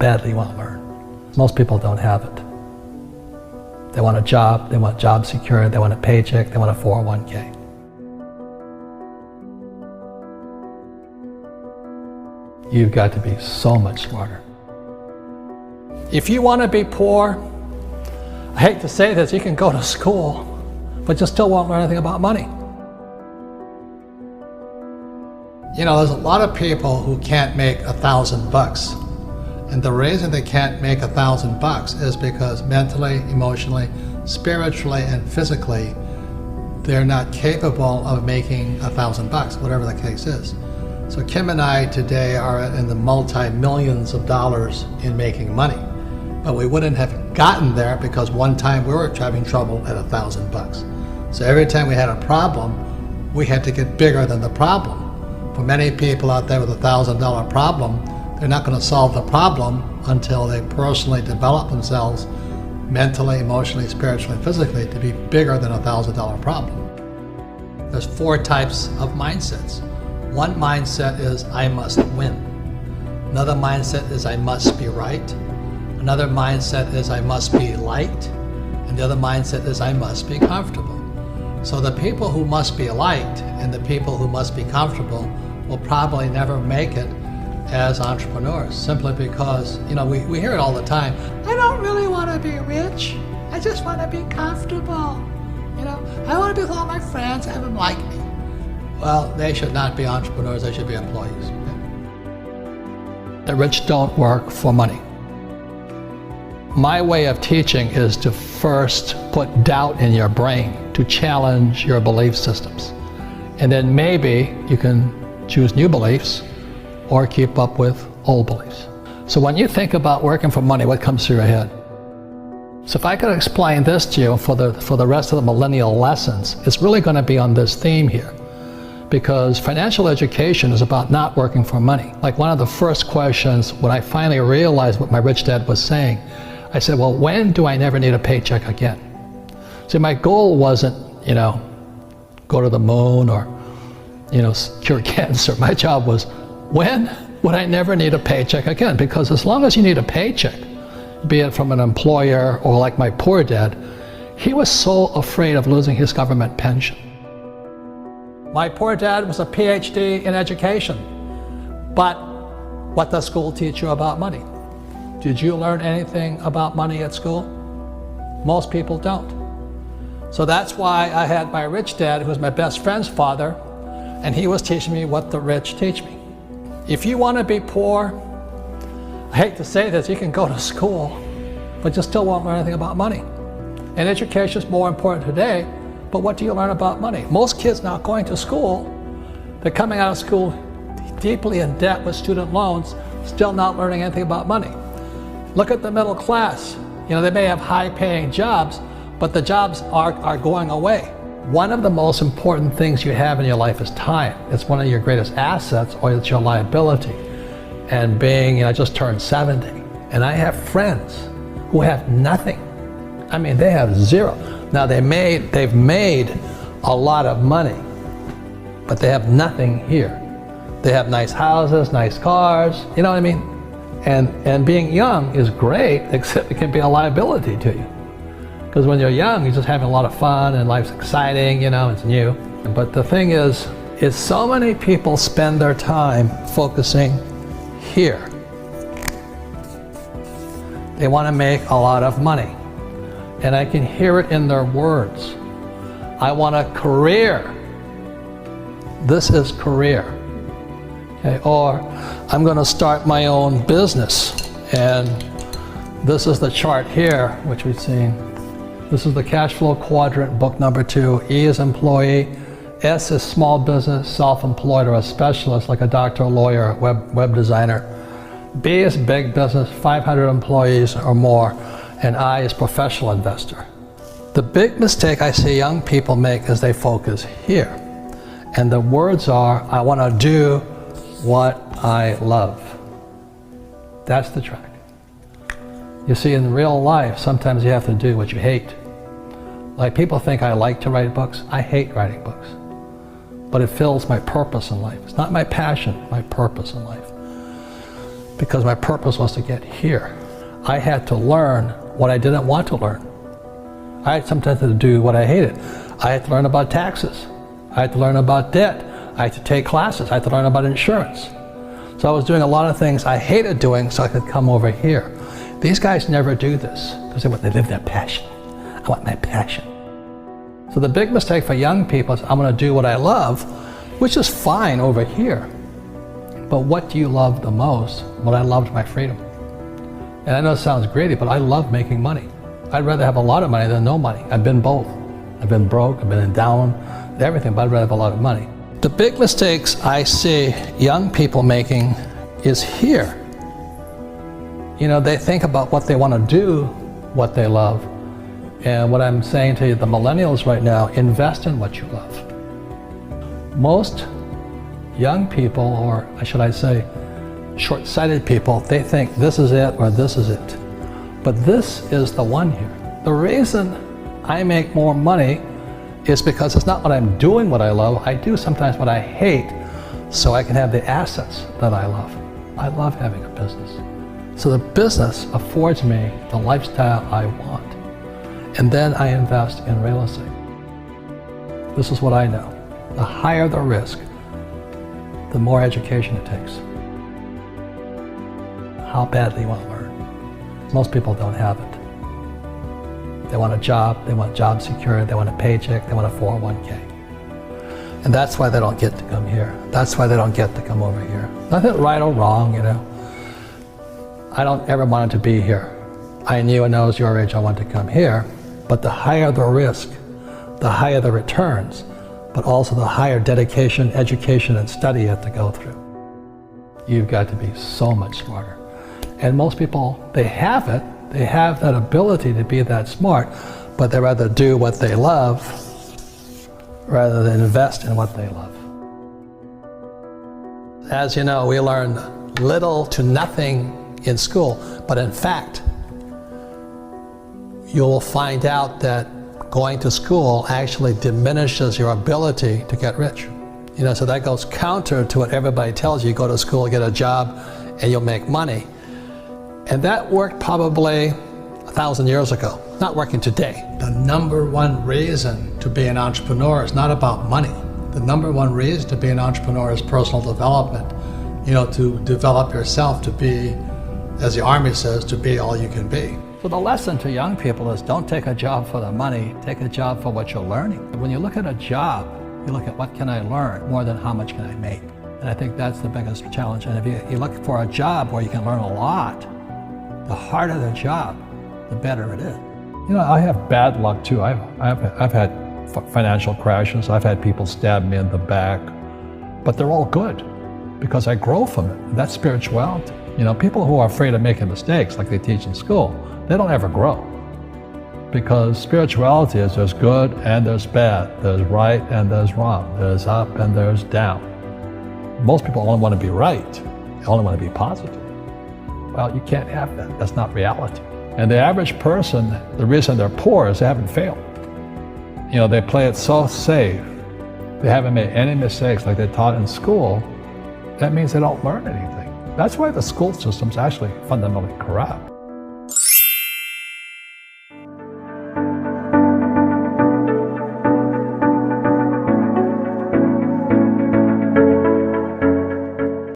badly you want to learn. Most people don't have it. They want a job, they want job security, they want a paycheck, they want a 401k. You've got to be so much smarter. If you want to be poor, I hate to say this, you can go to school, but you still won't learn anything about money. You know, there's a lot of people who can't make $1,000. And the reason they can't make $1,000 is because mentally, emotionally, spiritually, and physically, they're not capable of making $1,000, whatever the case is. So Kim and I today are in the multi-millions of dollars in making money. But we wouldn't have gotten there because one time we were having trouble at $1,000. So every time we had a problem, we had to get bigger than the problem. For many people out there with $1,000 problem, they're not going to solve the problem until they personally develop themselves mentally, emotionally, spiritually, and physically to be bigger than $1,000 problem. There's 4 types of mindsets. One mindset is I must win. Another mindset is I must be right. Another mindset is I must be liked. And the other mindset is I must be comfortable. So the people who must be liked and the people who must be comfortable will probably never make it as entrepreneurs, simply because, you know, we hear it all the time. I don't really want to be rich. I just want to be comfortable. You know, I want to be with all my friends, have them like me. Well, they should not be entrepreneurs, they should be employees. The rich don't work for money. My way of teaching is to first put doubt in your brain, to challenge your belief systems. And then maybe you can choose new beliefs or keep up with old beliefs. So when you think about working for money, what comes through your head? So if I could explain this to you for the rest of the millennial lessons, it's really going to be on this theme here. Because financial education is about not working for money. Like one of the first questions when I finally realized what my rich dad was saying, I said, well, when do I never need a paycheck again? See, my goal wasn't, you know, go to the moon or, you know, cure cancer. My job was, when would I never need a paycheck again? Because as long as you need a paycheck, be it from an employer or like my poor dad, he was so afraid of losing his government pension. My poor dad was a PhD in education, but what does school teach you about money? Did you learn anything about money at school? Most people don't. So that's why I had my rich dad, who was my best friend's father, and he was teaching me what the rich teach me. If you want to be poor, I hate to say this, you can go to school, but you still won't learn anything about money. And education is more important today, but what do you learn about money? Most kids now going to school, they're coming out of school deeply in debt with student loans, still not learning anything about money. Look at the middle class. You know, they may have high-paying jobs, but the jobs are going away. One of the most important things you have in your life is time. It's one of your greatest assets, or it's your liability. And being, you know, I just turned 70, and I have friends who have nothing. I mean, they have zero. Now they've made a lot of money, but they have nothing here. They have nice houses, nice cars, you know what I mean? And being young is great, except it can be a liability to you. Because when you're young, you're just having a lot of fun and life's exciting, you know, it's new. But the thing is so many people spend their time focusing here. They want to make a lot of money. And I can hear it in their words. I want a career. This is career. Okay, or I'm going to start my own business. And this is the chart here, which we've seen. This is the cash flow quadrant, book number 2. E is employee. S is small business, self-employed, or a specialist like a doctor, lawyer, web designer. B is big business, 500 employees or more. And I is professional investor. The big mistake I see young people make is they focus here. And the words are, I want to do what I love. That's the track. You see, in real life, sometimes you have to do what you hate. Like, people think I like to write books. I hate writing books. But it fills my purpose in life. It's not my passion, my purpose in life. because my purpose was to get here. I had to learn what I didn't want to learn. I had sometimes to do what I hated. I had to learn about taxes. I had to learn about debt. I had to take classes. I had to learn about insurance. So I was doing a lot of things I hated doing so I could come over here. These guys never do this because they live their passion. I want my passion. So the big mistake for young people is I'm going to do what I love, which is fine over here. But what do you love the most? What I loved my freedom. And I know it sounds greedy, but I love making money. I'd rather have a lot of money than no money. I've been both. I've been broke, I've been down, everything, but I'd rather have a lot of money. The big mistakes I see young people making is here. You know, they think about what they want to do, what they love. And what I'm saying to you, the millennials right now, invest in what you love. Most young people, or should I say, short-sighted people, they think this is it or this is it. But this is the one here. The reason I make more money is because it's not what I'm doing what I love. I do sometimes what I hate so I can have the assets that I love. I love having a business. So the business affords me the lifestyle I want. And then I invest in real estate. This is what I know. The higher the risk, the more education it takes. How badly you want to learn. Most people don't have it. They want a job, they want job security, they want a paycheck, they want a 401k. And that's why they don't get to come here. That's why they don't get to come over here. Nothing right or wrong, you know. I don't ever want it to be here. I knew when I was your age I wanted to come here, but the higher the risk, the higher the returns, but also the higher dedication, education, and study you have to go through. You've got to be so much smarter. And most people, they have it, they have that ability to be that smart, but they rather do what they love rather than invest in what they love. As you know, we learn little to nothing in school, but in fact, you'll find out that going to school actually diminishes your ability to get rich. You know, so that goes counter to what everybody tells you. Go to school, get a job, and you'll make money. And that worked probably 1,000 years ago, not working today. The number one reason to be an entrepreneur is not about money. The number one reason to be an entrepreneur is personal development. You know, to develop yourself to be, as the Army says, to be all you can be. So the lesson to young people is don't take a job for the money, take a job for what you're learning. When you look at a job, you look at what can I learn more than how much can I make. And I think that's the biggest challenge. And if you look for a job where you can learn a lot, the harder the job, the better it is. You know, I have bad luck too. I've had financial crashes. I've had people stab me in the back, but they're all good because I grow from it. That's spirituality. You know, people who are afraid of making mistakes, like they teach in school, they don't ever grow. Because spirituality is there's good and there's bad, there's right and there's wrong, there's up and there's down. Most people only want to be right, they only want to be positive. Well, you can't have that, that's not reality. And the average person, the reason they're poor is they haven't failed. You know, they play it so safe, they haven't made any mistakes like they taught in school. That means they don't learn anything. That's why the school system's actually fundamentally corrupt.